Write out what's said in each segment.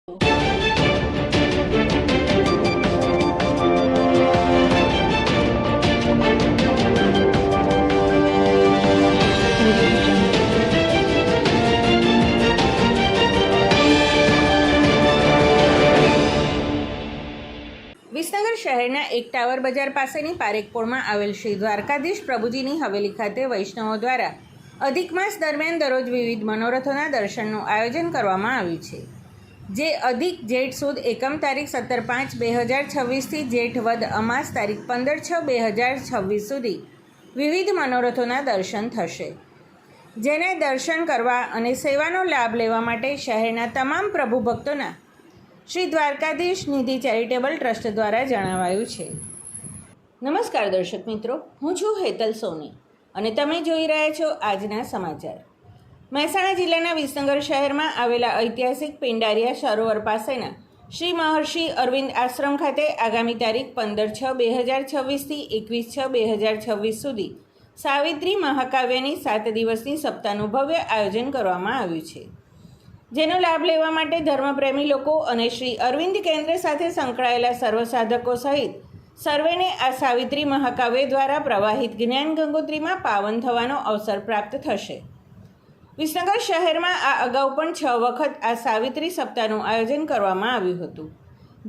વિસનગર શહેરના એક ટાવર બજાર પાસેની પારેખપોળમાં આવેલ શ્રી દ્વારકાધીશ પ્રભુજીની હવેલી ખાતે વૈષ્ણવો દ્વારા અધિક માસ દરમિયાન દરરોજ વિવિધ મનોરથોના દર્શનનું આયોજન કરવામાં આવ્યું છે, જે અધિક જેઠ સુદ એકમ તારીખ 17/5/2026 જેઠ વદ અમાસ તારીખ 15/6/2026 સુધી વિવિધ મનોરથોના દર્શન થશે, જેને દર્શન કરવા અને સેવાનો લાભ લેવા માટે શહેરના તમામ પ્રભુ ભક્તોના શ્રી દ્વારકાધીશ નિધિ ચેરિટેબલ ટ્રસ્ટ દ્વારા જણાવાયું છે। નમસ્કાર દર્શક મિત્રો, હું છું હેતલ સોની અને તમે જોઈ રહ્યા છો આજના સમાચાર। મહેસાણા જિલ્લાના વિસનગર શહેરમાં આવેલા ઐતિહાસિક પિંડારિયા સરોવર પાસેના શ્રી મહર્ષિ અરવિંદ આશ્રમ ખાતે આગામી તારીખ 15/6/2026 થી 21/6/2026 સુધી સાવિત્રી મહાકાવ્યની 7 દિવસની સપ્તાહનું ભવ્ય આયોજન કરવામાં આવ્યું છે, જેનો લાભ લેવા માટે ધર્મપ્રેમી લોકો અને શ્રી અરવિંદ કેન્દ્ર સાથે સંકળાયેલા સર્વ સાધકો સહિત સર્વેને આ સાવિત્રી મહાકાવ્ય દ્વારા પ્રવાહિત જ્ઞાન ગંગોત્રીમાં પાવન થવાનો અવસર પ્રાપ્ત થશે। વિસનગર શહેરમાં આ અગાઉ પણ 6 વખત આ સાવિત્રી સપ્તાહનું આયોજન કરવામાં આવ્યું હતું,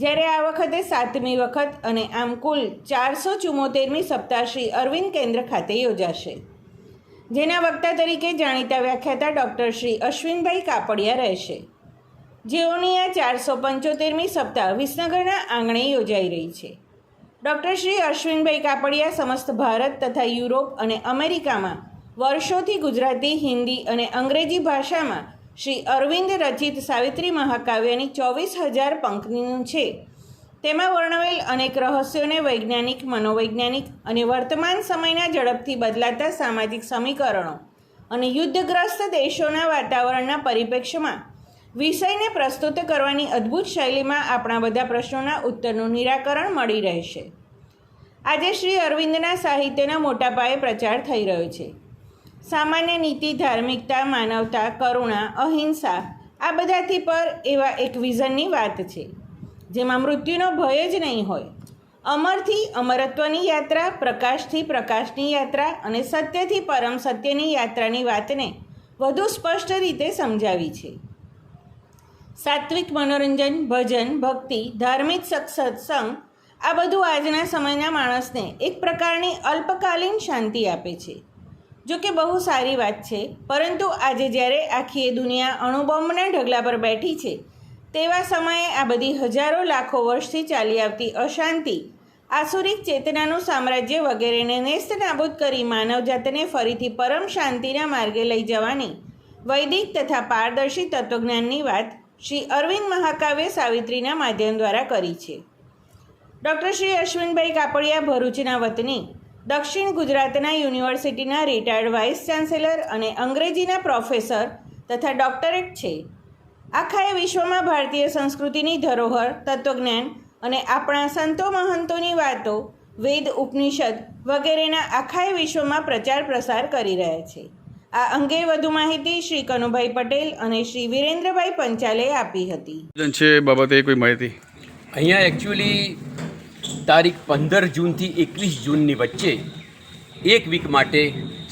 જ્યારે આ વખતે 7મી વખત અને આમ કુલ 474મી સપ્તાહ શ્રી અરવિંદ કેન્દ્ર ખાતે યોજાશે, જેના વક્તા તરીકે જાણીતા વ્યાખ્યાતા ડૉક્ટર શ્રી અશ્વિનભાઈ કાપડિયા રહેશે, જેઓની આ 475મી સપ્તાહ વિસનગરના આંગણે યોજાઈ રહી છે। ડૉક્ટર શ્રી અશ્વિનભાઈ કાપડિયા સમસ્ત ભારત તથા યુરોપ અને અમેરિકામાં વર્ષોથી ગુજરાતી, હિન્દી અને અંગ્રેજી ભાષામાં શ્રી અરવિંદ રચિત સાવિત્રી મહાકાવ્યની 24,000 પંક્તિનું છે, તેમાં વર્ણવેલ અનેક રહસ્યોને વૈજ્ઞાનિક, મનોવૈજ્ઞાનિક અને વર્તમાન સમયના ઝડપથી બદલાતા સામાજિક સમીકરણો અને યુદ્ધગ્રસ્ત દેશોના વાતાવરણના પરિપ્રેક્ષ્યમાં વિષયને પ્રસ્તુત કરવાની અદ્ભુત શૈલીમાં આપણા બધા પ્રશ્નોના ઉત્તરનું નિરાકરણ મળી રહેશે। આજે શ્રી અરવિંદના સાહિત્યના મોટા પાયે પ્રચાર થઈ રહ્યો છે। સામાન્ય નીતિ, ધાર્મિકતા, માનવતા, કરુણા, અહિંસા આ બધાથી પર એવા એક વિઝનની વાત છે, જેમાં મૃત્યુનો ભય જ નહીં હોય। અમરથી અમરત્વની યાત્રા, પ્રકાશથી પ્રકાશની યાત્રા અને સત્યથી પરમ સત્યની યાત્રાની વાતને વધુ સ્પષ્ટ રીતે સમજાવી છે। સાત્વિક મનોરંજન, ભજન, ભક્તિ, ધાર્મિક સત્સંગ આ બધું આજના સમયના માણસને એક પ્રકારની અલ્પકાલીન શાંતિ આપે છે, જો કે બહુ સારી વાત છે, પરંતુ આજે જ્યારે આખી દુનિયા અણુબોમ્બના ઢગલા પર બેઠી છે, તેવા સમયે આ બધી હજારો લાખો વર્ષથી ચાલી આવતી અશાંતિ, આસુરિક ચેતનાનું સામ્રાજ્ય વગેરેને નેસ્ત નાબૂદ કરી માનવજાતને ફરીથી પરમ શાંતિના માર્ગે લઈ જવાની વૈદિક તથા પારદર્શી તત્વજ્ઞાનની વાત શ્રી અરવિંદ મહાકાવ્ય સાવિત્રીના માધ્યમ દ્વારા કરી છે। ડૉક્ટર શ્રી અશ્વિનભાઈ કાપડિયા ભરૂચના વતની, દક્ષિણ ગુજરાતના યુનિવર્સિટીના રિટાયર્ડ વાઇસ ચાન્સેલર અને અંગ્રેજીના પ્રોફેસર તથા ડૉક્ટરેટ છે। આખા વિશ્વમાં ભારતીય સંસ્કૃતિની ધરોહર, તત્વજ્ઞાન અને આપણા સંતો મહંતોની વાતો, વેદ, ઉપનિષદ વગેરેના આખા વિશ્વમાં પ્રચાર પ્રસાર કરી રહ્યા છે। આ અંગે વધુ માહિતી શ્રી કનુભાઈ પટેલ અને શ્રી વિરેન્દ્રભાઈ પંચાલે આપી હતી। છે બાબતે કોઈ માહિતી અહીંયા એકચ્યુઅલી તારીખ 15 જૂનથી 21 જૂનની વચ્ચે એક વીક માટે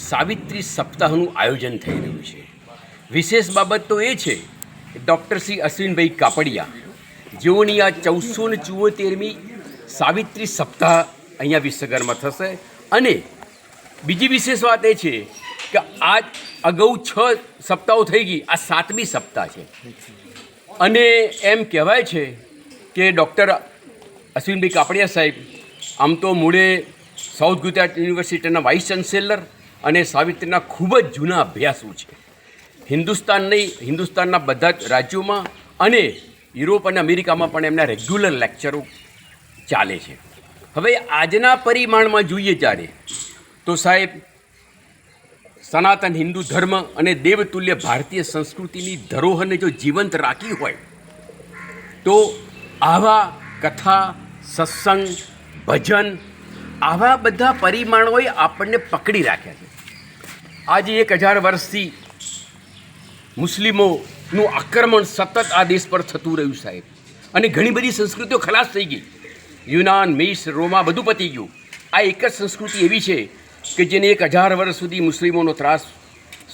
સાવિત્રી સપ્તાહનું આયોજન થઈ રહ્યું છે। વિશેષ બાબત તો એ છે કે ડૉક્ટર શ્રી અશ્વિનભાઈ કાપડિયા, જેઓની આ 474મી સાવિત્રી સપ્તાહ અહીંયા વિસનગરમાં થશે, અને બીજી વિશેષ વાત એ છે કે આ અગાઉ 6 સપ્તાહો થઈ ગઈ, આ 7મી સપ્તાહ છે, અને એમ કહેવાય છે કે ડૉક્ટર અશ્વિનભાઈ કાપડિયા સાહેબ આમ તો મૂળે સાઉથ ગુજરાત યુનિવર્સિટીના વાઇસ ચાન્સેલર અને સાવિત્રીના ખૂબ જ જૂના અભ્યાસુ છે। હિન્દુસ્તાનના બધા જ રાજ્યોમાં અને યુરોપ અને અમેરિકામાં પણ એમના રેગ્યુલર લેક્ચરો ચાલે છે। હવે આજના પરિમાણમાં જોઈએ ત્યારે તો સાહેબ સનાતન હિન્દુ ધર્મ અને દેવતુલ્ય ભારતીય સંસ્કૃતિની ધરોહરને જો જીવંત રાખી હોય તો આવા કથા, સત્સંગ, ભજન આવા બધા પરિમાણોએ આપણને પકડી રાખ્યા છે। આજે 1000 વર્ષથી મુસ્લિમો નું આક્રમણ સતત આ દેશ પર થતું રહ્યું સાહેબ. અને ઘણી બધી સંસ્કૃતિઓ ખલાસ થઈ ગઈ. યુનાન, મિસ્ર, રોમા બધું પતી ગયું. આ એક જ સંસ્કૃતિ એવી છે કે જેને 1000 વર્ષ સુધી મુસ્લિમોનો ત્રાસ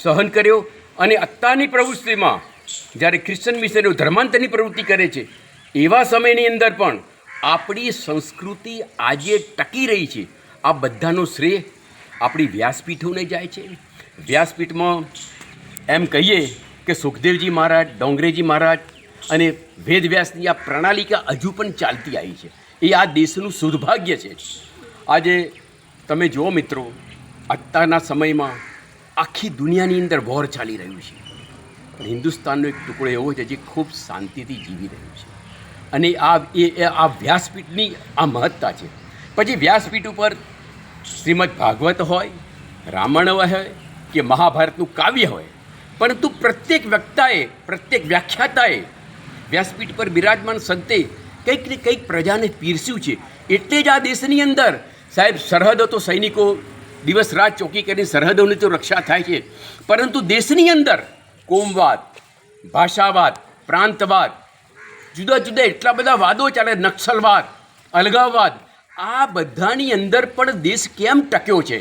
સહન કર્યો. અને અત્યારની પ્રવૃત્તિમાં જ્યારે ક્રિશ્ચન મિશનરીઓ ધર્માંતરની પ્રવૃત્તિ કરે છે, એવા સમયની અંદર પણ આપણી સંસ્કૃતિ આજે ટકી રહી છે. આ બધાનો શ્રેય આપણી વ્યાસપીઠોને જાય છે. વ્યાસપીઠમાં એમ કહીએ કે સુખદેવજી મહારાજ, ડોંગરેજી મહારાજ અને વેદવ્યાસની આ પ્રણાલિકા હજુ પણ ચાલતી આવી છે. એ આ દેશનું સૌભાગ્ય છે. આજે તમે જુઓ મિત્રો, અત્યારના સમયમાં આખી દુનિયાની અંદર વોર ચાલી રહ્યું છે, પણ હિન્દુસ્તાનનો એક ટુકડો એવો છે જે ખૂબ શાંતિથી જીવી રહ્યું છે. અને આ વ્યાસપીઠની આ મહત્તા છે. પછી વ્યાસપીઠ ઉપર શ્રીમદ ભાગવત હોય, રામાયણ હોય કે મહાભારતનું કાવ્ય હોય, પરંતુ પ્રત્યેક વક્તાએ, પ્રત્યેક વ્યાખ્યાતાએ વ્યાસપીઠ પર બિરાજમાન સંતે કંઈક ને કંઈક પ્રજાને પીરસ્યું છે. એટલે જ આ દેશની અંદર સાહેબ સરહદો તો સૈનિકો દિવસ રાત ચોકી કરીને સરહદોની તો રક્ષા થાય છે, પરંતુ દેશની અંદર કોમવાદ, ભાષાવાદ, પ્રાંતવાદ, જુદા જુદા એટલા બધા વાદો ચાલે, નક્સલવાદ, અલગાવવાદ, આ બધાની અંદર પણ દેશ કેમ ટક્યો છે?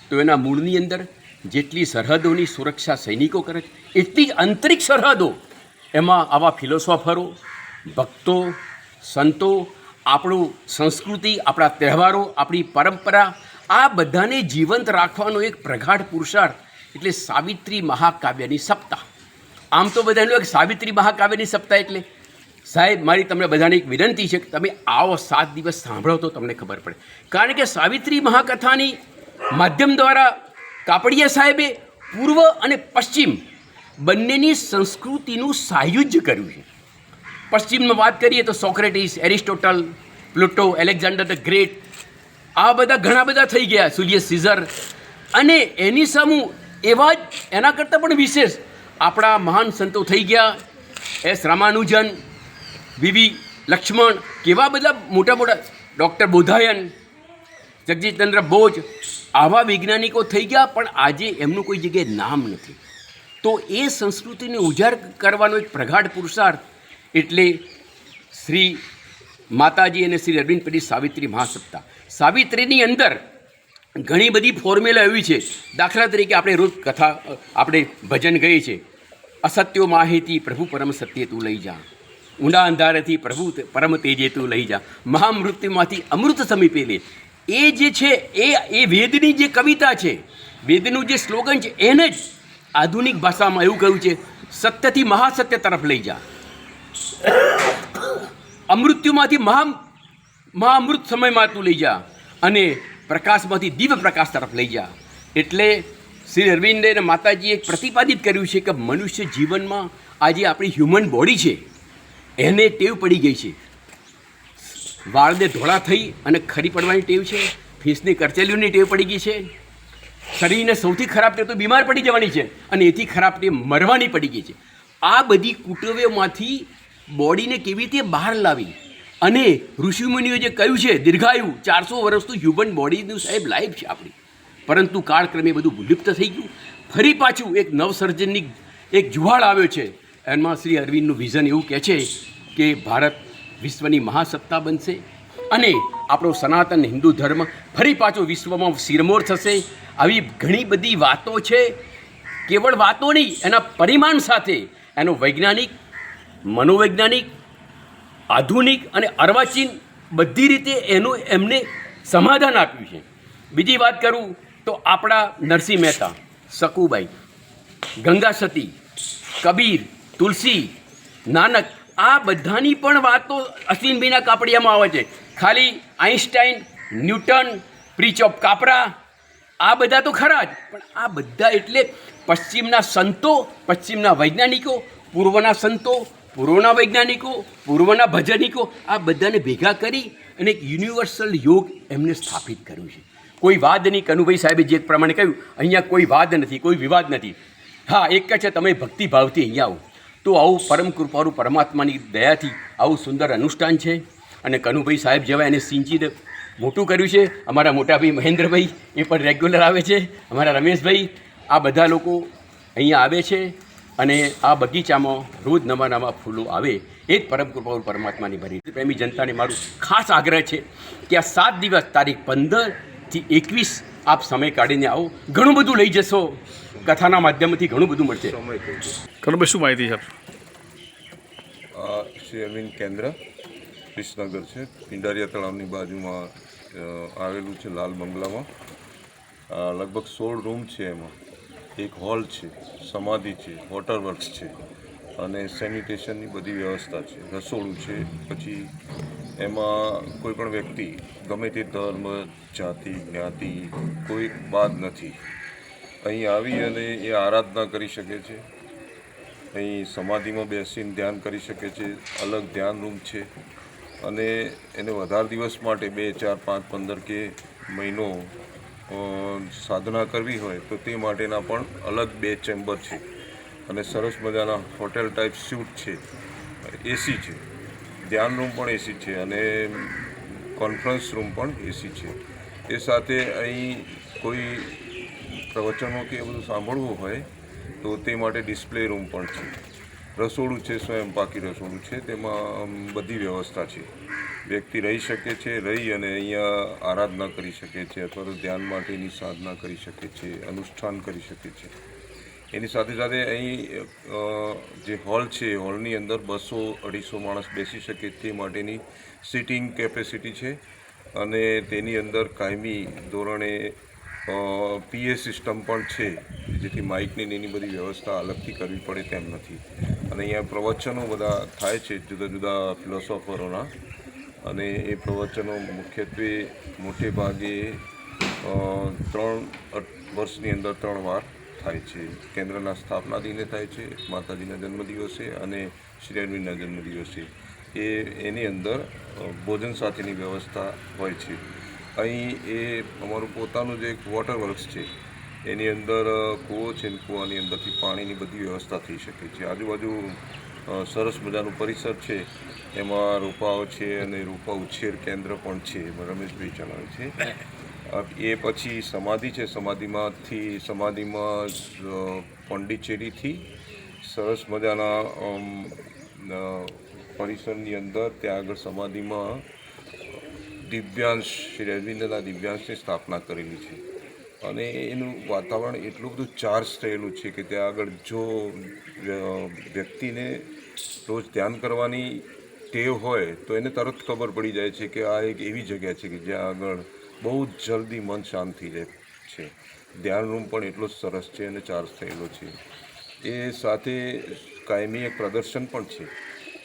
તો એના મૂળની અંદર જેટલી સરહદોની સુરક્ષા સૈનિકો કરે છે, એટલી જ આંતરિક સરહદો એમાં આવા ફિલોસોફરો, ભક્તો, સંતો, આપણું સંસ્કૃતિ, આપણા તહેવારો, આપણી પરંપરા, આ બધાને જીવંત રાખવાનો એક પ્રગાઢ પુરુષાર્થ એટલે સાવિત્રી મહાકાવ્યની સપ્તાહ. આમ તો બધાનું એક સાવિત્રી મહાકાવ્યની સપ્તાહ એટલે સાહેબ મારી તમને બધાને એક વિનંતી છે કે તમે આવો 7 દિવસ સાંભળો તો તમને ખબર પડે. કારણ કે સાવિત્રી મહાકથાની માધ્યમ દ્વારા કાપડિયા સાહેબે પૂર્વ અને પશ્ચિમ બંનેની સંસ્કૃતિનું સાયુજ્ય કર્યું છે. પશ્ચિમમાં વાત કરીએ તો Socrates, Aristotle, Pluto, Alexander the great, આ બધા ઘણા બધા થઈ ગયા, જુલિયસ સીઝર. અને એની સામું એવા જ એના કરતાં પણ વિશેષ આપણા મહાન સંતો થઈ ગયા, એસ રામાનુજન, વીવી લક્ષ્મણ, કેવા બધા મોટા મોટા, ડૉક્ટર બોધાયન, જગદીશચંદ્ર બોઝ, આવા વૈજ્ઞાનિકો થઈ ગયા, પણ આજે એમનું કોઈ જગ્યાએ નામ નથી. તો એ સંસ્કૃતિને ઉજાગર કરવાનો એક પ્રગાઢ પુરુષાર્થ એટલે શ્રી માતાજી અને શ્રી અરવિંદ પંડિત સાવિત્રી મહાસપ્તાહ. સાવિત્રીની અંદર ઘણી બધી ફોર્મ્યુલા એવી છે. દાખલા તરીકે આપણે રોજ કથા, આપણે ભજન ગઈએ છીએ, અસત્યો માહિતી પ્રભુ પરમ સત્ય તું લઈ જા, ઊંડા અંધારેથી પ્રભુ પરમ તેજે તું લઈ જા, મહામૃત્યુમાંથી અમૃત સમીપે લે. એ જે છે એ વેદની જે કવિતા છે, વેદનું જે સ્લોગન છે, એને જ આધુનિક ભાષામાં એવું કહ્યું છે, સત્યથી મહાસત્ય તરફ લઈ જા, અમૃત્યુમાંથી મહામૃત સમયમાં તું લઈ જા, અને પ્રકાશમાંથી દિવ્ય પ્રકાશ તરફ લઈ જા. એટલે શ્રી અરવિંદે અને માતાજીએ પ્રતિપાદિત કર્યું છે કે મનુષ્ય જીવનમાં આજે આપણી હ્યુમન બોડી છે એને ટેવ પડી ગઈ છે. વાળને ધોળા થઈ અને ખરી પડવાની ટેવ છે, ફેસની કરચલીઓની ટેવ પડી ગઈ છે, શરીરને સૌથી ખરાબ ટેવ તો બીમાર પડી જવાની છે, અને એથી ખરાબ ટેવ મરવાની પડી ગઈ છે. આ બધી કુટુંબોમાંથી બોડીને કેવી રીતે બહાર લાવી, અને ઋષિમુનિઓ જે કહ્યું છે દીર્ઘાયુ 400 વર્ષ તો હ્યુમન બોડીનું સાહેબ લાઈફ છે આપણી, પરંતુ કાળક્રમે બધું લુપ્ત થઈ ગયું. ફરી પાછું એક નવસર્જનની એક જુવાળ આવ્યો છે. એમાં શ્રી અરવિંદનું વિઝન એવું કહે છે કે ભારત વિશ્વની મહાસત્તા બનશે અને આપણો સનાતન હિન્દુ ધર્મ ફરી પાછો વિશ્વમાં શિરમોર થશે. આવી ઘણી બધી વાતો છે. કેવળ વાતો નહીં, એના પરિમાણ સાથે એનો વૈજ્ઞાનિક, મનોવૈજ્ઞાનિક, આધુનિક અને અર્વાચીન બધી રીતે એનું એમને સમાધાન આપ્યું છે. બીજી વાત કરું તો આપણા નરસિંહ મહેતા, શકુબાઈ, ગંગા સતી, કબીર, તુલસી, નાનક, આ બધાની પણ વાતો અશ્વિનભાઈના કાપડિયામાં આવે છે. ખાલી આઇન્સ્ટાઈન, ન્યૂટન, પ્રીચ ઓફ કાપરા, આ બધા તો ખરા જ, પણ આ બધા એટલે પશ્ચિમના સંતો, પશ્ચિમના વૈજ્ઞાનિકો, પૂર્વના સંતો, પૂર્વના વૈજ્ઞાનિકો, પૂર્વના ભજનિકો, આ બધાને ભેગા કરી અને એક યુનિવર્સલ યોગ એમને સ્થાપિત કર્યું છે. કોઈ વાદ નહીં. કનુભાઈ સાહેબે જે પ્રમાણે કહ્યું, અહીંયા કોઈ વાદ નથી, કોઈ વિવાદ નથી. હા, એક જ છે, તમે ભક્તિભાવથી અહીંયા આવો તો આવું પરમ કૃપાળુ પરમાત્માની દયાથી આવું સુંદર અનુષ્ઠાન છે. અને કનુભાઈ સાહેબ જેવા એને સિંચીને મોટું કર્યું છે. અમારા મોટાભાઈ મહેન્દ્રભાઈ એ પણ રેગ્યુલર આવે છે, અમારા રમેશભાઈ, આ બધા લોકો અહીંયા આવે છે. અને આ બગીચામાં રોજ નવા નવા ફૂલો આવે એ જ પરમ કૃપા પરમાત્માની ભરી પ્રેમી જનતાને મારું ખાસ આગ્રહ છે કે આ 7 દિવસ તારીખ 15 થી 21 આપ સમય કાઢીને આવો. ઘણું બધું લઈ જશો, કથાના માધ્યમથી ઘણું બધું મળશે. કનુભાઈ શું માહિતી છે? શ્રી અરવિંદ કેન્દ્ર વિસનગર છે, પિંડારિયા તળાવની બાજુમાં આવેલું છે, લાલ બંગલામાં. લગભગ 16 રૂમ છે, એમાં એક હોલ છે, સમાધિ છે, વોટર વર્ક્સ છે અને સેનિટેશનની બધી વ્યવસ્થા છે, રસોડું છે. પછી એમાં કોઈ પણ વ્યક્તિ ગમે તે ધર્મ, જાતિ, જ્ઞાતિ કોઈ બાદ નથી. અહીં આવી અને એ આરાધના કરી શકે છે. અહીં સમાધિમાં બેસીને ધ્યાન કરી શકે છે. અલગ ધ્યાન રૂમ છે અને એને વધારે દિવસ માટે 2, 4, 5, 15 કે મહિનો સાધના કરવી હોય તો તે માટેના પણ અલગ 2 ચેમ્બર છે અને સરસ મજાના હોટેલ ટાઈપ સ્યુટ છે, એસી છે, ધ્યાન રૂમ પણ એસી છે અને કોન્ફરન્સ રૂમ પણ એસી છે. એ સાથે અહીં કોઈ પ્રવચનો કે એ બધું સાંભળવું હોય તો તે માટે ડિસ્પ્લે રૂમ પણ છે. રસોડું છે, સ્વયંપાકી રસોડું છે, તેમાં બધી વ્યવસ્થા છે. વ્યક્તિ રહી શકે છે, રહી અને અહીંયા આરાધના કરી શકે છે અથવા તો ધ્યાન માટેની સાધના કરી શકે છે, અનુષ્ઠાન કરી શકે છે. એની સાથે સાથે અહીં જે હોલ છે, હોલની અંદર 200-250 માણસ બેસી શકે તે માટેની સિટિંગ કેપેસિટી છે અને તેની અંદર કાયમી ધોરણે PA સિસ્ટમ પણ છે, જેથી માઇકની એની બધી વ્યવસ્થા અલગથી કરવી પડે તેમ નથી. અને અહીંયા પ્રવચનો બધા થાય છે જુદા જુદા ફિલોસોફરોના અને એ પ્રવચનો મુખ્યત્વે મોટે ભાગે 3 વર્ષની અંદર 3 વાર થાય છે. કેન્દ્રના સ્થાપના દિને થાય છે, માતાજીના જન્મદિવસે અને શ્રી અરવિંદના જન્મદિવસે. એની અંદર ભોજન સાથેની વ્યવસ્થા હોય છે. અહીં એ અમારું પોતાનું જે એક વોટર વર્ક્સ છે, એની અંદર કૂવો છે ને કૂવાની અંદરથી પાણીની બધી વ્યવસ્થા થઈ શકે છે. આજુબાજુ સરસ મજાનું પરિસર છે, એમાં રોપાઓ છે અને રોપા ઉછેર કેન્દ્ર પણ છે, રમેશભાઈ ચલાવે છે. એ પછી સમાધિ છે, સમાધિમાં પોંડિચેરીથી સરસ મજાના પરિસરની અંદર ત્યાં આગળ સમાધિમાં દિવ્યાંશ, શ્રી અરવિંદના દિવ્યાંશની સ્થાપના કરેલી છે અને એનું વાતાવરણ એટલું બધું ચાર્જ થયેલું છે કે ત્યાં આગળ જો વ્યક્તિને રોજ ધ્યાન કરવાની ટેવ હોય તો એને તરત ખબર પડી જાય છે કે આ એક એવી જગ્યા છે કે જ્યાં આગળ બહુ જ જલ્દી મન શાંત થઈ જાય છે. ધ્યાન રૂમ પણ એટલો જ સરસ છે અને ચાર્જ થયેલો છે. એ સાથે કાયમી એક પ્રદર્શન પણ છે,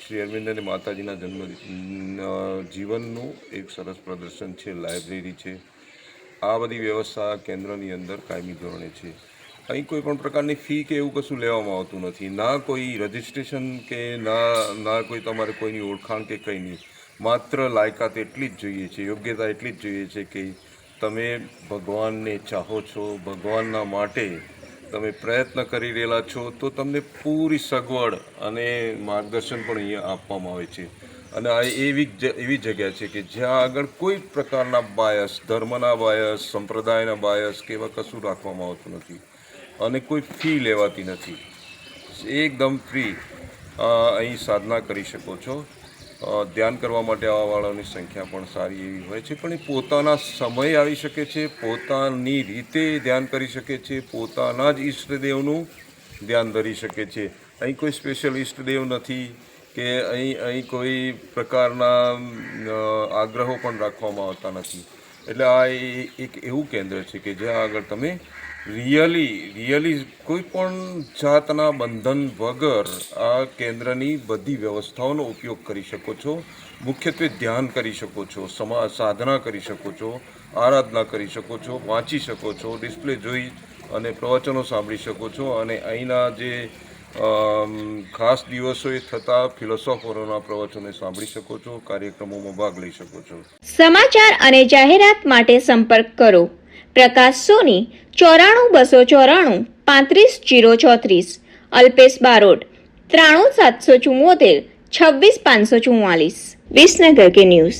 શ્રી અરવિંદ અને માતાજીના જીવનનું એક સરસ પ્રદર્શન છે, લાઇબ્રેરી છે. આ બધી વ્યવસ્થા કેન્દ્રની અંદર કાયમી ધોરણે છે. અહીં કોઈ પણ પ્રકારની ફી કે એવું કશું લેવામાં આવતું નથી, ના કોઈ રજિસ્ટ્રેશન કે ના કોઈ તમારે કોઈની ઓળખાણ કે કંઈ નહીં. માત્ર લાયકાત એટલી જ જોઈએ છે, યોગ્યતા એટલી જ જોઈએ છે કે તમે ભગવાનને ચાહો છો, ભગવાનના માટે તમે પ્રયત્ન કરી રહેલા છો તો તમને પૂરી સગવડ અને માર્ગદર્શન પણ અહીંયા આપવામાં આવે છે. અને આ એવી જગ્યા છે કે જ્યાં આગળ કોઈ પ્રકારના બાયસ, ધર્મના બાયસ, સંપ્રદાયના બાયસ કે એવા કશું રાખવામાં આવતું નથી અને કોઈ ફી લેવાતી નથી. એકદમ ફ્રી અહીં સાધના કરી શકો છો. ધ્યાન કરવા માટે આવવાવાળાની સંખ્યા પણ સારી એવી હોય છે, પણ એ પોતાના સમય આવી શકે છે, પોતાની રીતે ધ્યાન કરી શકે છે, પોતાના જ ઈષ્ટદેવનું ધ્યાન ધરી શકે છે. અહીં કોઈ સ્પેશિયલ ઈષ્ટદેવ નથી કે અહીં કોઈ પ્રકારના આગ્રહો પણ રાખવામાં આવતા નથી. એટલે આ એક એવું કેન્દ્ર છે કે જ્યાં આગળ તમે રિયલી કોઈ પણ જાતના બંધન વગર આ કેન્દ્રની બધી વ્યવસ્થાઓનો ઉપયોગ કરી શકો છો. મુખ્યત્વે ધ્યાન કરી શકો છો, સાધના કરી શકો છો, આરાધના કરી શકો છો, વાંચી શકો છો, ડિસ્પ્લે જોઈ અને પ્રવચનો સાંભળી શકો છો અને અહીંના જે ખાસ દિવસોએ થતા ફિલોસોફરોના પ્રવચનો સાંભળી શકો છો, કાર્યક્રમોમાં ભાગ લઈ શકો છો. સમાચાર અને જાહેરાત માટે સંપર્ક કરો પ્રકાશ સોની 94 294 35 034, અલ્પેશ બારોટ 93 774 26 544, વિસનગર કે ન્યૂઝ.